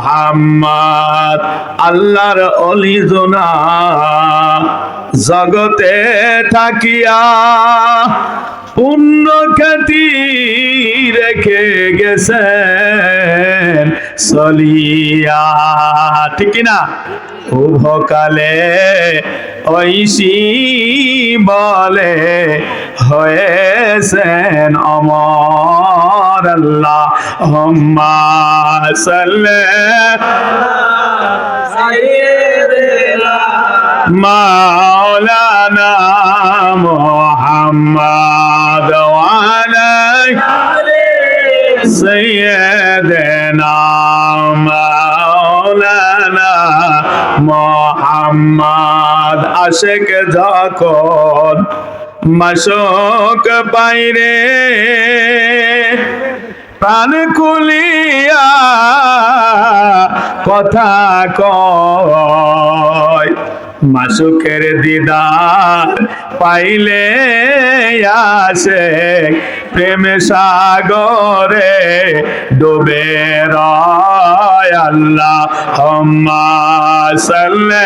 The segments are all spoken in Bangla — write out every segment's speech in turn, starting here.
মোহাম্মদ আল্লাহর অলি জোনা জগতে থাকিয়া পুণ্য খ্যাতি রেখে গেছেন চলিয়া, ঠিক না? উভকালে ঐশী বলে হয়েছেন অমর। আল্লাহুম্মা সাল্লি মাওলানা মুহাম্মদ ওয়া আলা সাইয়্যিদিনা মাওলানা মুহাম্মদ। আশিক যখন মাশক বাইরে প্রাণ খুলিয়া কথা কয়, মাশকের দিদার পাইলে আসে প্রেম সাগরে ডুবে রয়। আল্লাহুম্মা সাল্লি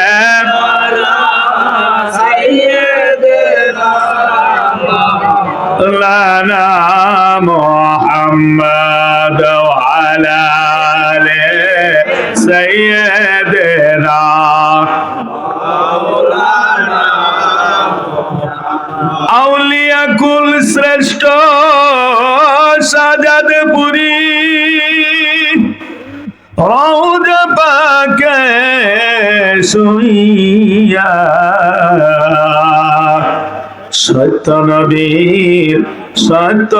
আলা মুহাম্মদ ওয়া আলা আলি সাইয়্যিদিনা। আউলিয়া কুল শ্রেষ্ঠ সাজাদপুরি রওজা পাকে শুইয়া সত্য নবীর সত্য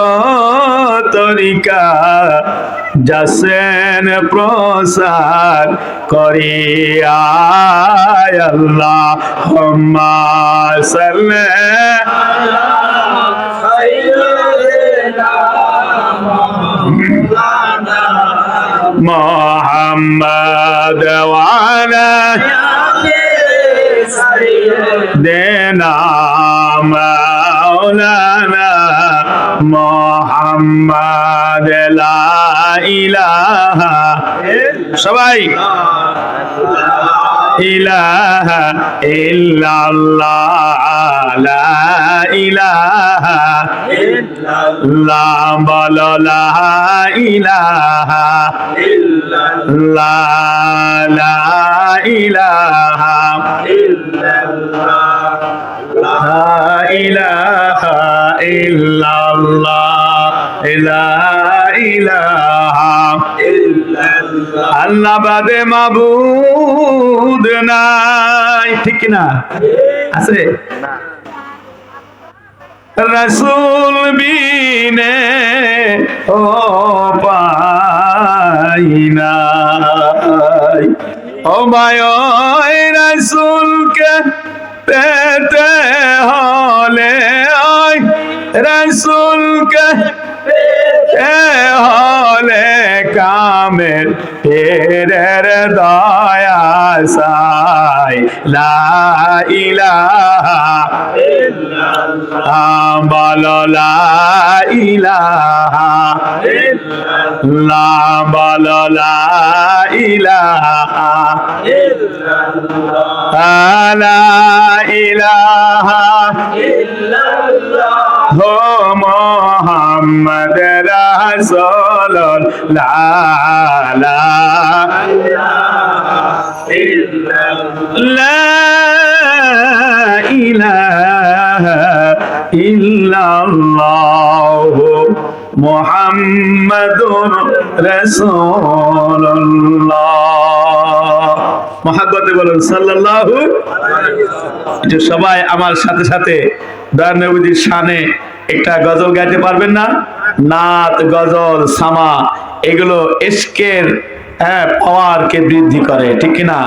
তরিকা যাচ্ছেন প্রসার করিয়া। আল্লাহুম্মা সাল্লি মুহাম্মদ ওয়া আলা সাইয়্যিদিনা মাওলানা মুহাম্মদ। লা ইলাহা সবাই ইলাহা ইল্লাল্লাহ লা ইলাহা ইল্লাল্লাহ বলো লা ইলাহা ইল্লাল্লাহ লা ইলাহা ইল্লাল্লাহ লা ইলাহা ইল্লাল্লাহ লা ইলাহা ইল্লাল্লাহ। আল্লাহ বাদে মাবুদ নাই, ঠিক না? আছে রাসূল বিনে ও পাই নাই। ও মায় রাসূলকে পেতে হলে রাসূলকে পেতে হলে কামেল পীরের দয়া চাই। লা ইলাহা ইল্লাল্লাহ বলো লা ইলাহা ইল্লাল্লাহ বলো লা ইলাহা ইল্লাল্লাহ লা ইলাহা ইল্লাল্লাহ হো মুহাম্মদ রাসূলুল্লাহ। লা ইলাহা ইল্লাল্লাহ মুহাম্মাদুর রাসূলুল্লাহ। মহব্বতে বলুন সাল্লাল্লাহু আলাইহি ওয়াসাল্লাম। এটা সবাই আমার সাথে সাথে দয়ার নবীর শানে একটা গজল গাইতে পারবেন না? নাত, গজল, সামা এগুলো ইশকের পাওয়ারকে বৃদ্ধি করে, ঠিক না?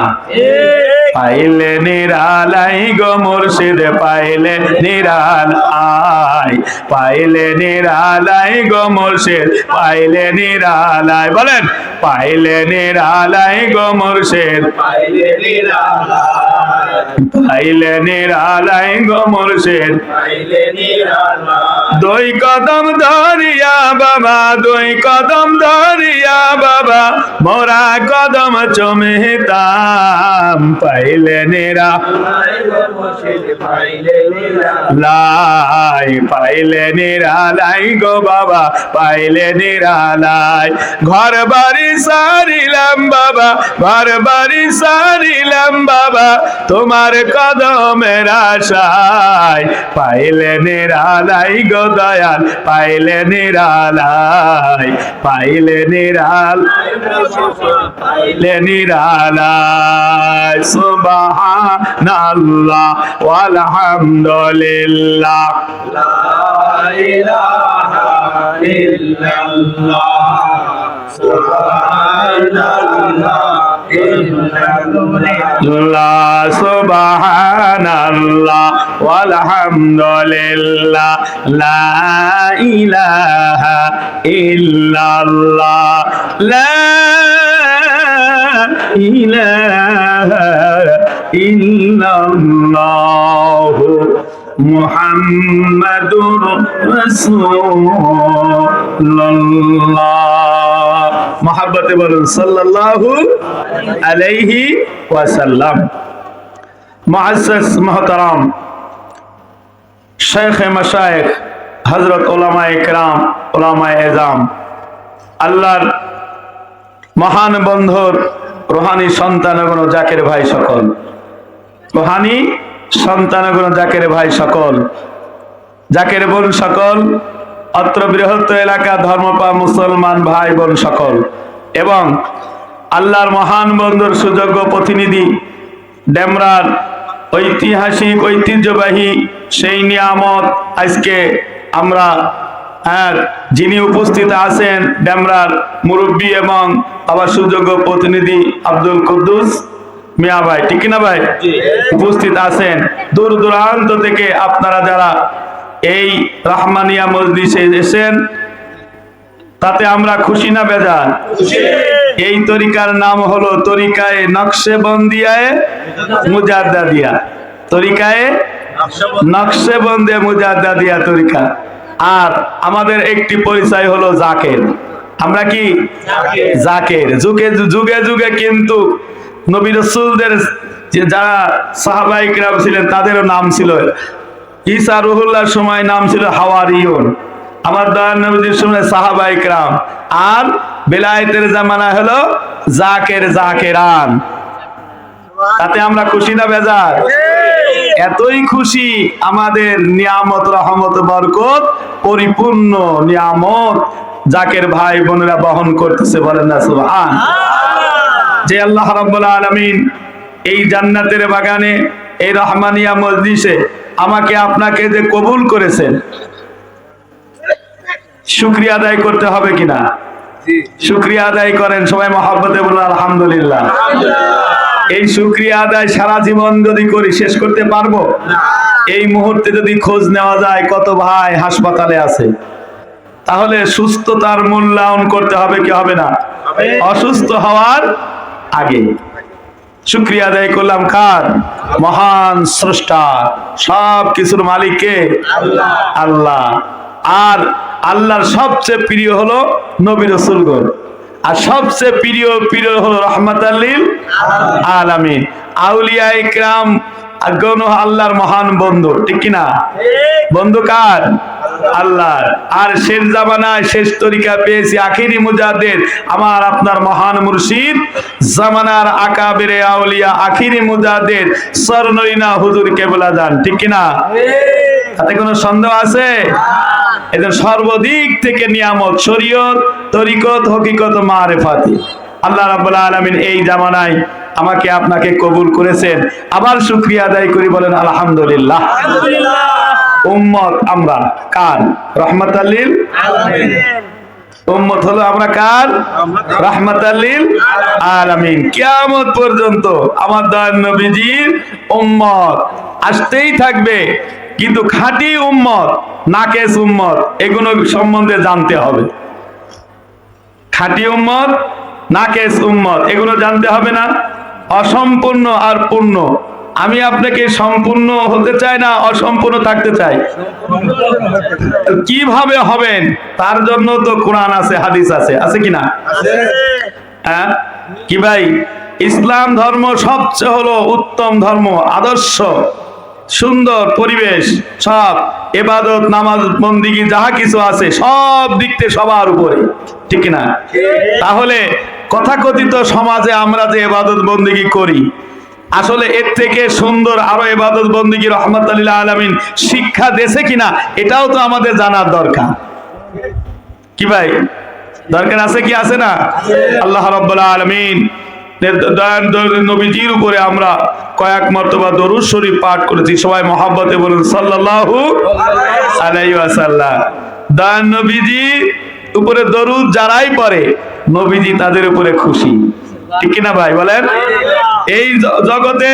পাইলে নিরালাই গো মুর্শিদ পাইলে নিরালাই, পাইলে নিরালাই গো মুর্শিদ পাইলে নিরালাই, বলেন পাইলে নিরালাই গো মুর্শিদ পাইলে নিরালাই, পাইলে নিরালাই গো মুর্শিদ পাইলে নিরালাই। দুই কদম ধরিয়া বাবা, দুই কদম ধরিয়া বাবা মোরা কদম চুমিতাম, পাইলে নিরালাই গো মুর্শিদ পাইলে নিরালাই, পাইলে নিরালাই গো বাবা পাইলে নিরালাই। ঘর বাড়ি সারিলাম বাবা, ঘর বাড়ি সারিলাম বাবা তোমার কদমের আশায়, পাইলে নিরালাই গো দয়াল পাইলে নিরালাই, পাইলে নিরালাই পাইলে নিরালাই। সুবহানাল্লাহ ওয়ালহামদুলিল্লাহ লা ইলাহা ইল্লাল্লাহ, সুবহানাল্লাহ সুবহানাল্লাহ ওয়ালহামদুলিল্লাহ লা ইলাহা ইল্লাল্লাহ, লা ইলাহা ইল্লাল্লাহ মুহাম্মাদুর রাসূলুল্লাহ। মহব্বতে বলুন সাল্লাল্লাহু আলাইহি ওয়াসাল্লাম। মুআজ্জাজ মুহতারাম শেখ মাশায়েখ হযরত উলামায়ে কেরাম, উলামায়ে এজাম, আল্লাহর মহান বন্ধুর রুহানি সন্তানগণ জাকের ভাই সকল, রুহানি সন্তানগণ জাকের ভাই সকল, জাকের বোন সকল, অত্র বৃহৎ এলাকা ধর্মপা মুসলমান ভাই বোন সকল এবং আল্লাহর মহান বন্ধুর সুযোগ্য প্রতিনিধি ডেমরার ঐতিহাসিক ঐতিহ্যবাহী সেই নিয়ামত আজকে আমরা যিনি উপস্থিত আছেন ডেমরার মুরব্বী এবং আবার সুযোগ্য প্রতিনিধি আব্দুল কুদ্দুস মিয়া ভাই, ঠিক না ভাই? উপস্থিত আছেন দূর দূরান্ত থেকে আপনারা যারা এই রহমানিয়া মজলিসে এসেছেন তাতে আমরা খুশি না বেজার? এই তরিকার নাম হলো তরিকায়ে নকশবন্দিয়ায়ে মুজাদ্দাদিয়া, তরিকায়ে নকশবন্দিয়া মুজাদ্দাদিয়া তরিকা। আর আমাদের একটি পরিচয় হলো জাকের। আমরা কি জাকের? যুগে যুগে যুগে কিন্তু নবী রাসূলদের যারা সাহাবায়ে কিরাম ছিলেন তাদেরও নাম ছিল, ঈসা রুহুল্লাহর সময় নাম ছিল হাওয়ারিয়ুন, আমার দয়ার নবীর সময় সাহাবায়ে কিরাম, আর বেলায়েতের জামানায় হলো জাকের জাকেরান। তাতে আমরা খুশি না বেজার? এতই খুশি, আমাদের নিয়ামত রহমত বরকত পরিপূর্ণ নিয়ামত জাকের ভাই বোনেরা বহন করতেছে, বলেন না সুবহান। যে আল্লাহ রাব্বুল আলামিন এই জান্নাতের বাগানে এই রহমানিয়া মজলিসে আমাকে আপনাকে যে কবুল করেছেন, শুকরিয়া আদায় করতে হবে কিনা? শুকরিয়া আদায় করেন সবাই, মহব্বতে বলুন আলহামদুলিল্লাহ। এই শুকরিয়া আদায় সারা জীবন যদি করি শেষ করতে পারবো? এই মুহূর্তে যদি খোঁজ নেওয়া যায় কত ভাই হাসপাতালে আছে, তাহলে সুস্থতার মূল্যায়ন করতে হবে কি হবে না? অসুস্থ হওয়ার আগে শুকরিয়া আদায় করলাম কার? মহান স্রষ্টা, সব কিছুর মালিক কে? আল্লাহ। আর আল্লাহর সবচেয়ে প্রিয় হলো নবী রাসূলগণ, আর সবচেয়ে প্রিয় প্রিয় হলো রাহমাতাল লিল আলামিন। আউলিয়া ইকরাম গণ আল্লাহর মহান বন্ধু, ঠিক কিনা? বন্ধু কার? আল্লাহর। আর শেষ জামানায় শেষ তরিকা পেয়েছি আখিরি মুজাদ্দিদ আমার আপনার মহান মুর্শিদ, জামানার আকাবেরে আউলিয়া আখিরি মুজাদ্দিদ সরনরিনা হুজুর কেবলা জান, ঠিক কিনা? তাতে কোনো সন্দেহ আছে? এদের সর্বদিক থেকে নিয়ামত, শরীয়ত, তরিকত, হকিকত, মারিফাতি আল্লাহ রাব্বুল আলামিন এই জামানায় আমাকে আপনাকে কবুল করেছেন। আবার শুকরিয়া আদায় করি, বলেন আলহামদুলিল্লাহ। উম্মত আমরা কার? রাহমাতাল লিল আলামিন। উম্মত হলো আমরা কার? রাহমাতাল লিল আলামিন। কিয়ামত পর্যন্ত আমার দয়ার নবীজির উম্মত আসতেই থাকবে, কিন্তু খাঁটি উম্মত, নাকেস উম্মত, এগুলো সম্বন্ধে জানতে হবে। খাঁটি উম্মত, নাকেস উম্মত, এগুলো জানতে হবে না? অসম্পূর্ণ আর পূর্ণ। আমি আপনাকে সম্পূর্ণ হতে চাই না অসম্পূর্ণ থাকতে চাই? কিভাবে হবেন তার জন্য তো কোরআন আছে, হাদিস আছে, আছে কিনা? হ্যাঁ কি ভাই? ইসলাম ধর্ম সবচেয়ে হলো উত্তম ধর্ম, আদর্শ, সুন্দর পরিবেশ, সব ইবাদত নামাজ বন্দিগি যাহা কিছু আছে সব দিক থেকে সবার উপরে, ঠিক না? তাহলে কথাকথিত সমাজে আমরা যে ইবাদত বন্দিগি করি, আসলে এর থেকে সুন্দর আরো ইবাদত বন্দিগি রাহমাতুল লিল আলামিন শিক্ষা দেছে কিনা এটাও তো আমাদের জানার দরকার। কি ভাই, দরকার আছে কি আছে না? আল্লাহ রাব্বুল আলামিন নবীজির উপরে আমরা কয়েক মর্তবা দরুদ শরীফ পাঠ করেছি, সবাই মহব্বতে বলুন সাল্লাল্লাহু আলাইহি ওয়াসাল্লাম। দয়ান নবীজি উপরে দরুদ যারাই পড়ে নবীজি তাদের উপরে খুশি, ঠিক কিনা ভাই বলেন? এই জগতে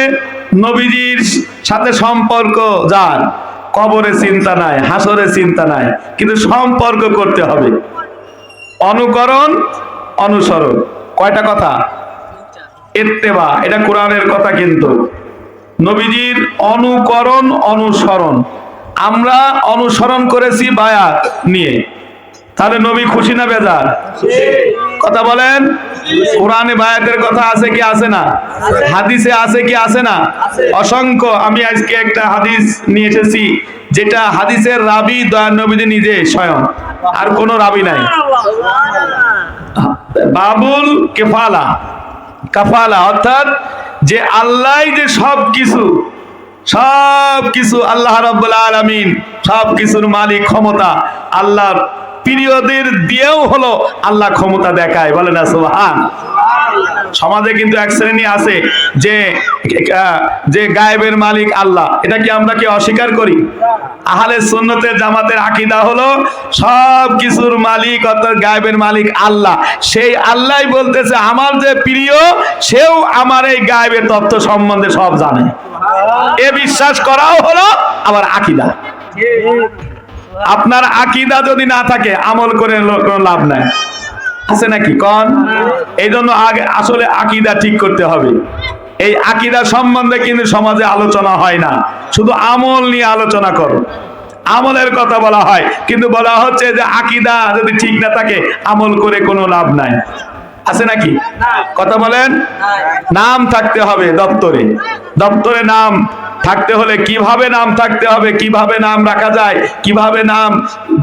নবীজির সাথে সম্পর্ক যার, কবরে চিন্তা নাই, হাসরে চিন্তা নাই, কিন্তু সম্পর্ক করতে হবে। অনুকরণ, অনুসরণ, কয়টা কথা? ইত্তেবা, এটা কোরআনের কথা। কিন্তু নবীজির অনুকরণ, অনুসরণ, আমরা অনুসরণ করেছি বায়াত নিয়ে, তাহলে নবী খুশি না বেজার? কথা বলেন। কোরআনে বায়াতের কথা আছে কি আছে না? হাদিসে আছে কি আছে না? অসংখ্য। আমি আজকে একটা হাদিস নিয়ে এসেছি, যেটা হাদিসের রাবি দয়ার নবীজি নিজে স্বয়ং, আর কোনো রাবি নাই। বাবুল কেফালা, কাফালা, অর্থাৎ যে আল্লাহ যে সবকিছু আল্লাহ রাব্বুল আলামিন সবকিছুর মালিক, ক্ষমতা আল্লাহর পিরিয়ডের দিয়েও হলো আল্লাহ ক্ষমতা দেখায়, বলে না সুবহান। সমাজে কিন্তু এক শ্রেণী আছে যে গায়েবের মালিক আল্লাহ, এটা কি আমরা কি অস্বীকার করি? আহলে সুন্নতের জামাতের আকীদা হলো সব কিছুর মালিক অর্থাৎ গায়েবের মালিক আল্লাহ। সেই আল্লাহই বলতেছে আমার যে প্রিয় সেও আমার এই গায়েবের তথ্য সম্বন্ধে সব জানে। এ বিশ্বাস করাও হলো আবার আকীদা। আপনার আকীদা যদি না থাকে আমল করে কোনো লাভ নাই, আছে নাকি কোন? এই জন্য আগে আসলে আকীদা ঠিক করতে হবে। এই আকীদা সম্বন্ধে কিন্তু সমাজে আলোচনা হয় না, শুধু আমল নিয়ে আলোচনা করো, আমলের কথা বলা হয়, কিন্তু বলা হচ্ছে যে আকীদা যদি ঠিক না থাকে আমল করে কোনো লাভ নাই, আছে নাকি? কথা বলেন। নাম থাকতে হবে দপ্তরে, দপ্তরে নাম থাকতে হলে কিভাবে নাম থাকতে হবে, কিভাবে নাম রাখা যায়, কিভাবে নাম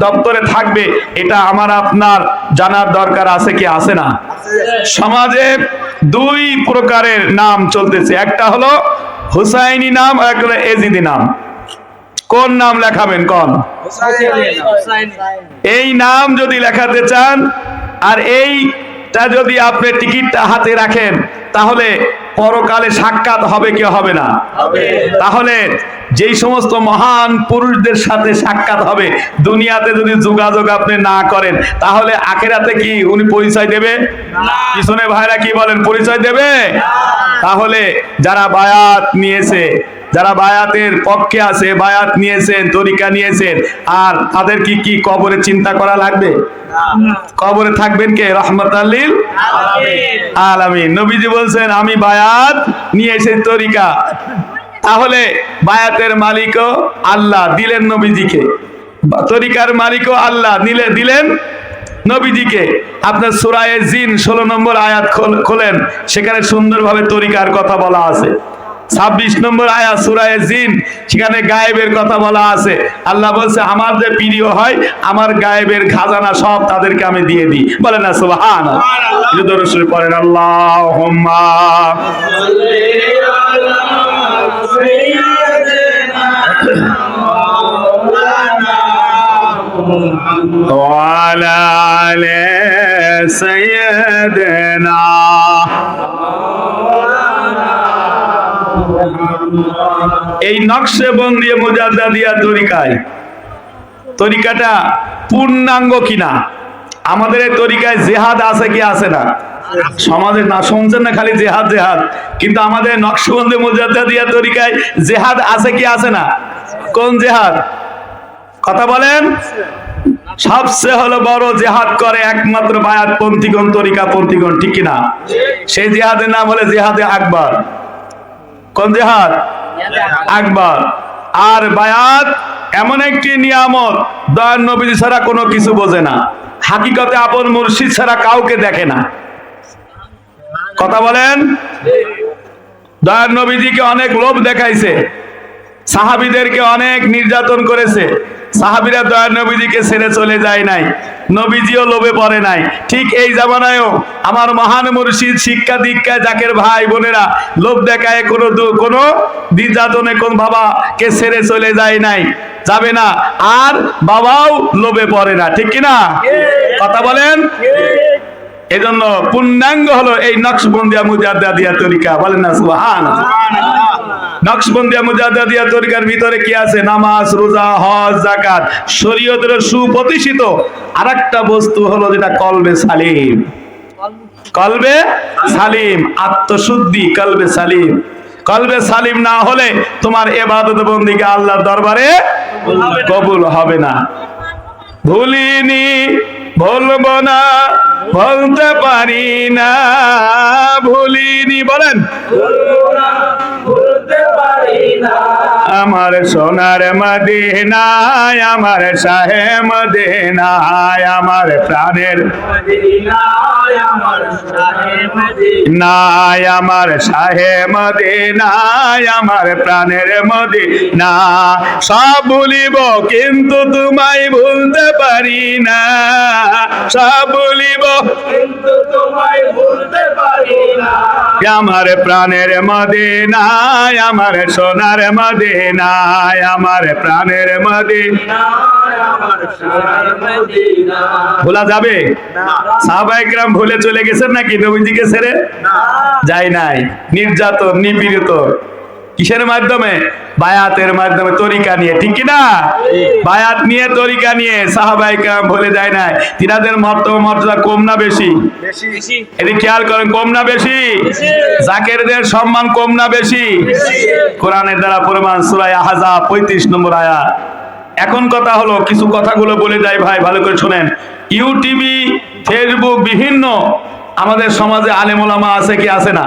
দপ্তরে থাকবে, এটা আমার আপনার জানার দরকার আছে কি আছে না? সমাজে দুই প্রকারের নাম চলতেছে, একটা হলো হুসাইনি নাম আর একটা হলো এজিদি নাম। কোন নাম লেখাবেন কোন? এই নাম যদি লেখাতে চান আর এইটা যদি আপনি টিকিটটা হাতে রাখেন তাহলে পরকালে সাক্ষাৎ হবে কি হবে না? তাহলে যেই সমস্ত মহান পুরুষদের সাথে সাক্ষাৎ হবে, দুনিয়াতে যদি যোগাযোগ আপনি না করেন তাহলে আখিরাতে কি উনি পরিচয় দেবে? পিছনে ভাইরা কি বলেন, পরিচয় দেবে? তাহলে যারা বায়াত নিয়েছে, যারা বায়াতের পক্ষে আছে, বায়াত নিয়েছেন, তরিকা নিয়েছেন, আর তাদের কি কবরে চিন্তা করা লাগবে? কবরে থাকবেন কে? রাহমাতুল লিল আলামিন। নবীজি বলছেন আমি বায়াত নিয়েছি তরিকা, তাহলে বায়াতের মালিকও আল্লাহ, দিলেন নবীজিকে, তরিকার মালিকও আল্লাহ, দিলেন নবীজিকে। আপনার সূরা জিন 16 নম্বর আয়াত খোলেন, সেখানে সুন্দরভাবে তরিকার কথা বলা আছে। 26 নম্বর আয়াত সূরা জিন, সেখানে গায়েবের কথা বলা আছে। আল্লাহ বলছে আমার যে প্রিয় হয় আমার গায়েবের খাজানা সব তাদেরকে আমি দিয়ে দিই, বলেন না সুবহানাল্লাহ। একটু দরুদ শরীফ পড়েন, আল্লাহুম্মা ওয়া আলা আলি সাইয়্যিদিনা। এই নকশবন্দি মুজাদ্দাদিয়া তরিকাটা পূর্ণাঙ্গ কিনা আমাদের এই তরিকায় জেহাদ আছে কি আছে না? সমাজে না শুনছেন না খালি জেহাদ জেহাদ, কিন্তু আমাদের নকশবন্দি মুজাদ্দিদিয়া তরিকায় জেহাদ আছে কি আছে না? কোন জেহাদ? কথা বলেন। সবচেয়ে হলো বড় জেহাদ করে একমাত্র বায়াত পন্থীগণ, তরিকা পন্থীগণ, ঠিক কিনা? সেই জেহাদের নাম হলো জেহাদে আকবর। কোন জেহাদ? আকবর। আর বায়াত এমন একটি নিয়ামত, দয়ার নবী ছাড়া কোনো কিছু বোঝে না, হাকিকতে আপন মুর্শিদ ছাড়া কাউকে দেখে না। কথা বলেন। দয়ার নবীজিকে অনেক লোভ দেখাইছে, সাহাবীদেরকে অনেক নির্যাতন করেছে, সাহাবীরা দয়ার নবীজিকে ছেড়ে চলে যায় নাই, নবীজিও লোভে পড়ে নাই। ঠিক এই জামানায়ও আমার মহান মুর্শিদ শিক্ষা দীক্ষায় জাকের ভাই বোনেরা লোভ দেখায় কোনো নির্যাতনে কোন বাবাকে ছেড়ে চলে যায় নাই, যাবে না, আর বাবাও লোভে পড়ে না, ঠিক কিনা? কথা বলেন। এজন্য পূর্ণাঙ্গ হলো এই নকশবন্দিয়া মুজাদ্দিদিয়া তরিকা, বলেন না সুবহানাল্লাহ। নকশবন্দিয়া মুজাদ্দিদিয়া তরিকার ভিতরে কি আছে? নামাজ, রোজা, হজ, যাকাত, শরীয়তের সুপ্রতিষ্ঠিত আরেকটা বস্তু হলো যেটা কলবে সালিম। কলবে সালিম, আত্মশুদ্ধি, কলবে সালিম। কলবে সালিম না হলে তোমার ইবাদত বন্দেগী আল্লাহর দরবারে কবুল হবে না। ভুলিনি, ভুলবো না, বলতে পারি না, ভুলিনি, বলেন, আমার সোনার মদিনায়, আমার শাহে মদিনায়, আমার প্রাণের নাই, আমার শাহে মদিনায়, আমার প্রাণের মদিনা। সব ভুলিব কিন্তু তোমায় ভুলতে পারি না, সব ভুলিব কিন্তু তোমায় ভুলতে পারি না। আমার প্রাণের মদিনায়, আমার সোনার মদিনায়, আমার প্রাণের মদিনায়, আমার সোনার মদিনা। ভোলা যাবে? সাহাবায়ে কেরাম ভুলে চলে গেছেন নাকি নবীজিকে ছেড়ে? যায় নাই। নির্যাতন, নিপীড়িত কিসের মাধ্যমে? বায়াতের মাধ্যমে, তরিকা নিয়ে, ঠিক কিনা? বায়াত নিয়ে, তরিকা নিয়ে সাহাবায়ে কেরাম ভুলে যায় নাই। তিনাদের মর্যাদা কম না বেশি? এটি খেয়াল করেন, কম না বেশি? জাকেরদের সম্মান কম না বেশি? কোরআনের দ্বারা প্রমাণ, সূরা আহজাব 35 নম্বর আয়াত। এখন কথা হলো, কিছু কথাগুলো বলে যাই ভাই, ভালো করে শুনেন। ইউটিভি, ফেসবুক, বিভিন্ন আমাদের সমাজে আলেম ওলামা আছে কি আছে না?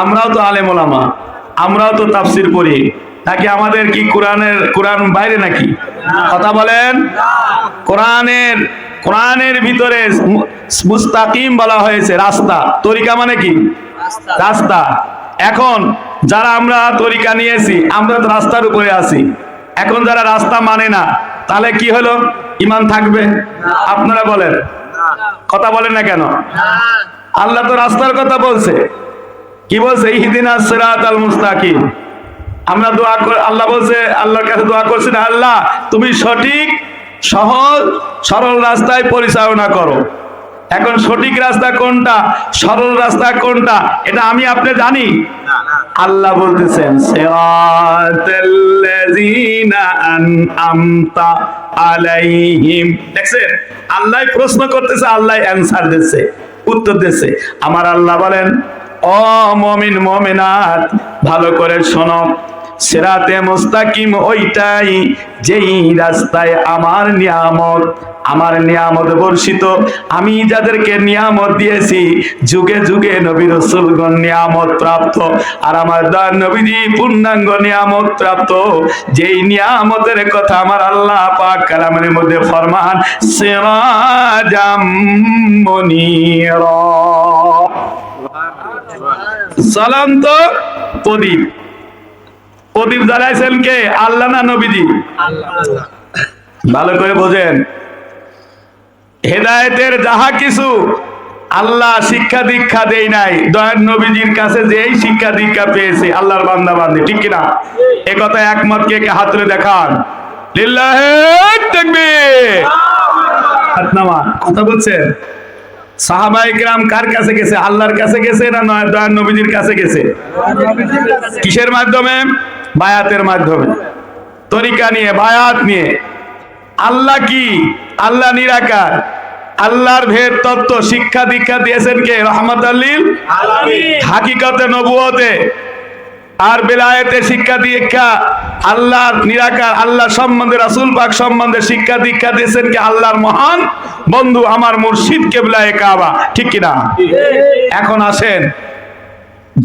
আমরাও তো আলেম ওলামা, আমরাও তো তাফসীর পড়ি, নাকি আমাদের কি কোরআন বাইরে নাকি? কথা বলেন। কোরআনের ভিতরে মুস্তাকিম বলা হয়েছে, রাস্তা। তরিকা মানে কি? রাস্তা। এখন যারা আমরা তরিকা নিয়েছি, আমরা তো রাস্তার উপরে আছি। এখন যারা রাস্তা মানে না, তাহলে কি হলো? ঈমান থাকবে? আপনারা বলেন, কথা বলেন না কেন? আল্লাহ তো রাস্তার কথা বলছে। কি বলছে? ইহদিনাস সিরাতাল মুস্তাকিম। আমরা দোয়া করে, আল্লাহ বলছে, আল্লাহর কাছে দোয়া করছি না, আল্লাহ তুমি সঠিক সহজ সরল রাস্তায় পরিচালনা করো। এখন সঠিক রাস্তা কোনটা, সরল রাস্তা কোনটা, এটা আমি আপনি জানি? আল্লাহ বলতেছেন সিরাতাল্লাযীনা আনআমতা আলাইহিম। দেখছেন, আল্লাহ প্রশ্ন করতেছে, আল্লাহ অ্যানসার দিচ্ছে, উত্তর দিচ্ছে। আমার আল্লাহ বলেন, ও মুমিন মুমিনাত, ভালো করে শোনো, সিরাতে মুস্তাকিম ওইটাই যেই রাস্তায় আমার নিয়ামত বর্ষিত। আমি যাদেরকে নিয়ামত দিয়েছি, যুগে যুগে নবী রাসূলগণ নিয়ামত প্রাপ্ত, আর আমার দয়ার নবীজি পূর্ণাঙ্গ নিয়ামত প্রাপ্ত। যেই নিয়ামতের কথা আমার আল্লাহ পাক কালামের মধ্যে ফরমান, সিরাজাম মুনীরা। জ্বলন্ত প্রদীপ। প্রদীপ জ্বালাইছেন কে? আল্লাহ না নবীজি? ভালো করে বোঝেন। হেদায়েতের যাহা কিছু আল্লাহ শিক্ষা দীক্ষা দেই নাই, দয়ার নবীজির কাছে যেই শিক্ষা দীক্ষা পেয়েছে আল্লাহর বান্দা বান্দি, ঠিক কিনা? এ কথা একমত কে? হাত তুলে দেখান। লিল্লাহি তাকবীর। হাত নামা। কথা বলছেন। সাহাবায়ে কেরাম কার কাছে গেছে? আল্লাহর কাছে গেছে না দয়ার নবীজির কাছে গেছে? কিসের মাধ্যমে? বায়াতের মাধ্যমে। তরিকা নিয়ে, বায়াত নিয়ে। আল্লাহ কি? আল্লাহ নিরাকার। আল্লাহর ভেদ তত্ত্ব শিক্ষা দীক্ষা দিয়েছেন কে? রাহমাতুল লিল আলামিন। হাকিকতে নবুয়তে আর বেলায়েতে শিক্ষা দীক্ষা আল্লাহর নিরাকার আল্লাহ সম্বন্ধে রাসূল পাক সম্বন্ধে শিক্ষা দীক্ষা দিয়েছেন কে? আল্লাহর মহান বন্ধু আমার মুর্শিদ কিবলায়ে কাবা, ঠিক কিনা? এখন আসেন,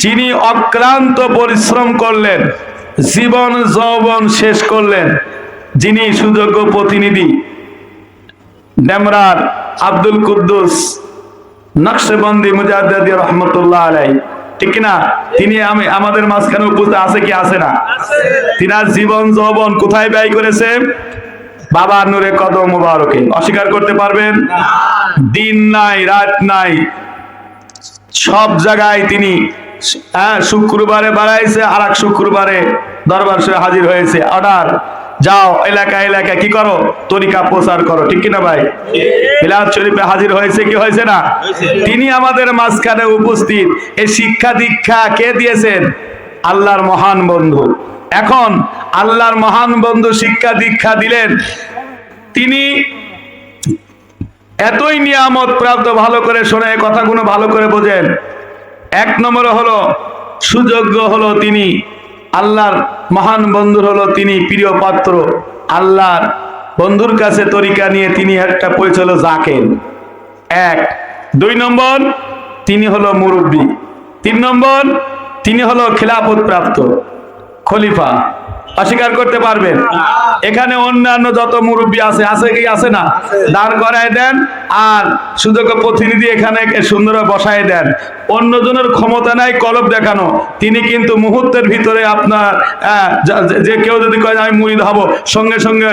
যিনি অক্লান্ত পরিশ্রম করলেন, জীবন যৌবন শেষ করলেন, যিনি সুযোগ্য প্রতিনিধি ডেমরার আব্দুল কুদ্দুস নকশবন্দি মুজাদ্দিদি রহমতুল্লাহ আলাইহি, ঠিক না? তিনি আমাদের মাঝখানে উপস্থিত আছে কি আছে না? তিনার জীবন যৌবন কোথায় ব্যয় করেছে? বাবা নূরে কদম মুবারকে। অস্বীকার করতে পারবেন? দিন নাই রাত নাই, সব জায়গায় তিনি শুক্রবারে বাড়াইছে, আর এক শুক্রবারে দরবার সে হাজির হয়েছে। অর্ডার, যাও এলাকা এলাকায় কি করো? তরিকা প্রচার করো, ঠিক কিনা ভাই? মিলাদ শরীফে হাজির হয়েছে কি হয়েছে না? তিনি আমাদের মাঝখানে উপস্থিত। এই শিক্ষা দীক্ষা কে দিয়েছেন? আল্লাহর মহান বন্ধু। এখন আল্লাহর মহান বন্ধু শিক্ষা দীক্ষা দিলেন, তিনি এতই নিয়ামত প্রাপ্ত, ভালো করে শোনে কথাগুলো ভালো করে বোঝেন। এক নম্বর হলো সুযোগ্য হলো তিনি আল্লাহর মহান বন্ধুর হলো তিনি প্রিয় পাত্র। আল্লাহর বন্ধুর কাছে তরিকা নিয়ে তিনি একটা পরিচয় জাকের। এক। দুই নম্বর, তিনি হলো মুরব্বী। তিন নম্বর, তিনি হলো খিলাফত প্রাপ্ত খলিফা। অস্বীকার করতে পারবেন? এখানে অন্যান্য যত মুরব্বী আছে, আছে কি আছে না? দাঁড় করায় দেন আর সুযোগ্য প্রতিনিধি এখানে সুন্দর বসায় দেন। অন্যজনের ক্ষমতা নাই কলব দেখানো, তিনি কিন্তু মুহূর্তের ভিতরে আপনার যে কেউ যদি কয় আমি মুরিদ হব, সঙ্গে সঙ্গে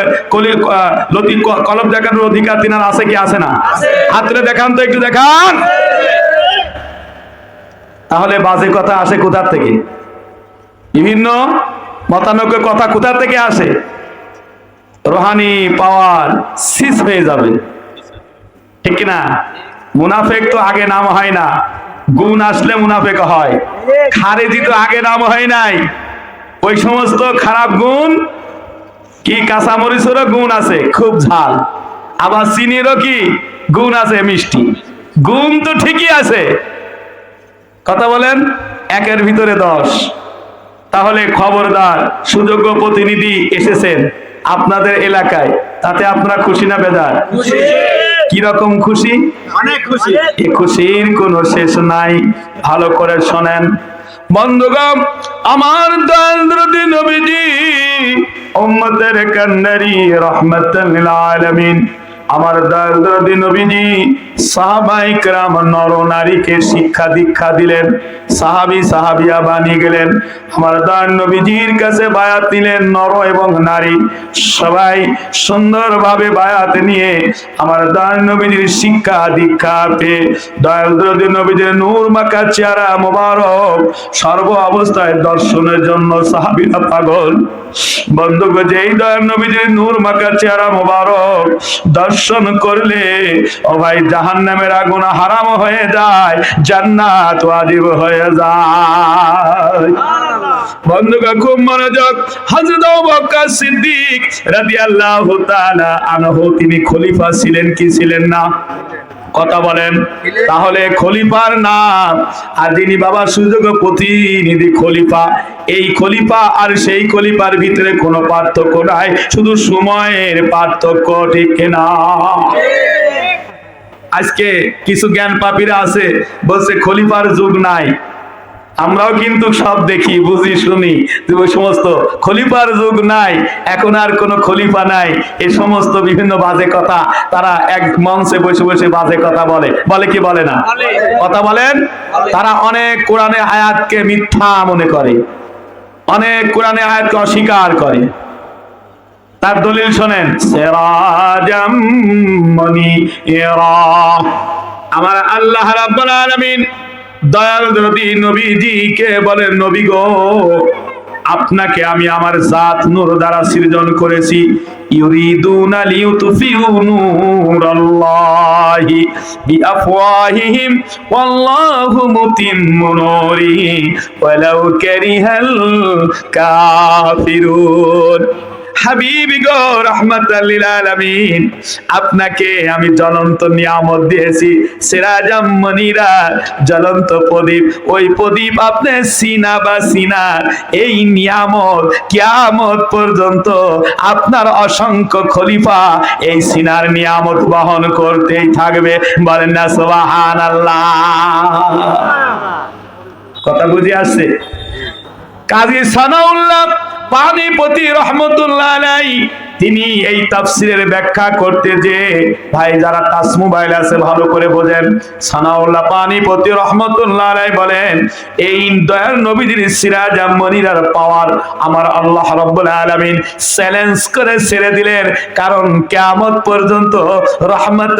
কলব দেখানোর অধিকার তিনার আছে কি আছে না? হাতরে দেখান তো, একটু দেখান। তাহলে বাজে কথা আসে কোথার থেকে? বিভিন্ন মতানৈক্য কথা কোথা থেকে আসে? রোহানি পাওয়ার শেষ হয়ে যাবে, ঠিক না? মুনাফেক তো আগে নাম হয় না, গুণ আসলে মুনাফেক হয়। খারেজি তো আগে নাম হয় নাই, ওই সমস্ত খারাপ গুণ কি কাঁচামরিচেরও গুণ আছে খুব ঝাল, আবার চিনিরও কি গুণ আছে মিষ্টি। গুণ তো ঠিকই আছে, কথা বলেন, একের ভিতরে 10। তাহলে খবরদার, সুযোগ্য প্রতিনিধি এসেছেন আপনাদের এলাকায়, তাতে আপনারা খুশি না বেজার? কি রকম খুশি? অনেক খুশি। এই খুশির কোনো শেষ নাই। ভালো করে শোনেন বন্ধুগণ, আমার দয়ালু নবীজি উম্মতের কান্নারি রাহমাতাল লিল আলামিন, আমার দয়ালু নবীজি সাহাবায়ে কেরাম নর নারীকে শিক্ষা দীক্ষা দিলেন, সাহাবী সাহাবিয়া বানিয়ে গেলেন। আমার দয়ালু নবীজির কাছে বায়াত নিলেন, নর এবং নারী সবাই সুন্দরভাবে বায়াত নিয়ে আমার দয়ালু নবীজির শিক্ষা দীক্ষা পেয়ে দয়ালু নবীজির নূর মাখা চেহারা মোবারক সর্ব অবস্থায় দর্শনের জন্য সাহাবীরা পাগল। বন্ধুগণ, যেই দয়ালু নবীজির নূর মাখা চেহারা মোবারক দর্শন করলে ও ভাই জাহান্নামের আগুন হারাম হয়ে যায়, জান্নাত ওয়াজিব হয়ে যায়। বন্ধুগণ খুব মনোযোগ, হযরত আবু বকর সিদ্দিক রাদিয়াল্লাহু তাআলা আনহু তিনি খলিফা ছিলেন কি ছিলেন না? কথা বলেন। তাহলে খলিফার নাম, আর যিনি বাবা সুযোগ্য প্রতিনিধি খলিফা, এই খলিফা আর সেই খলিফার ভিতরে কোনো পার্থক্য নাই, শুধু সময়ের পার্থক্য, ঠিক না? আজকে কিছু জ্ঞান পাপীরা আছে বলছে খলিফার যুগ নাই। আমরাও কিন্তু সব দেখি বুঝি শুনি, ওই সমস্ত খলিফার যুগ নাই, এখন আর কোনো খলিফা নাই, এই সমস্ত বিভিন্ন বাজে কথা তারা এক মঞ্চে বসে বসে বাজে কথা বলে, বলে কি বলে না? কথা বলেন। তারা অনেক কোরআনে আয়াতকে মিথ্যা মনে করে, অনেক কোরআনে আয়াতকে অস্বীকার করে। তার দলিল শোনেন, সিরাজাম মুনীরা। আমার আল্লাহ রাব্বুল আলামিন দয়াল নবীজিকে বলেন, নবী গো, আপনাকে আমি আমার জাত নূর দ্বারা সৃজন করেছি। ইউরিদুনা লিইউতফিউ নূরাল্লাহি বিআফওয়াহিহিম ওয়াল্লাহু মুতিম্মু নূরিহি ওয়ালাউ কারিহাল কাফিরুন। হাবিবি গো রাহমাতাল লিল আলামিন, আপনাকে আমি জ্বলন্ত নিয়ামত দিয়েছি, সিরাজাম মুনিরা, জ্বলন্ত প্রদীপ। ওই প্রদীপ আপনি সিনা বা সিনা, এই নিয়ামত কিয়ামত পর্যন্ত আপনার অসংখ্য খলিফা এই সিনার নিয়ামত বহন করতেই থাকবে। বলেন না সুবহানাল্লাহ। কথা বুঝে আসছে? কাজী সানাউল্লাহ পানিপতি রহমতুল্লাহ আলাইহি তিনি এই তাফসীরের ব্যাখ্যা করতে যে, ভাই যারা টাচ মোবাইল আছে ভালো করে বোঝেন, সানাউল্লাহ পানিপতি রহমতুল্লাহ আলাইহি বলেন, এই দয়ার নবীজির সিরাজাম মুনিরার পাওয়ার আমার আল্লাহ রাব্বুল আলামিন চ্যালেঞ্জ করে ছেড়ে দিলেন, কারণ কিয়ামত পর্যন্ত রহমাত